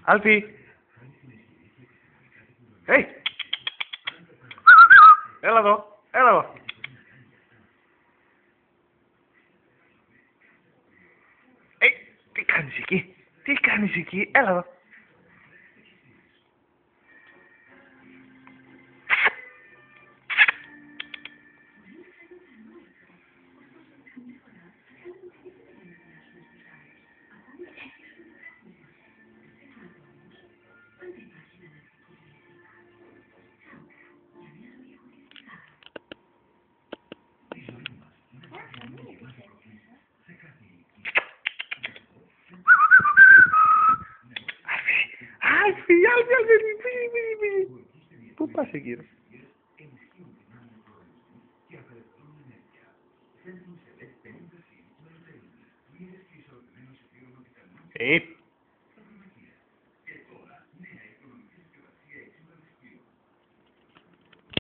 Alfie! Hey! Έλα εδώ! Έλα εδώ! Τι κάνεις εκεί! Τι κάνεις εκεί! Έλα εδώ! Αλφί! Πού πας εκεί ρε?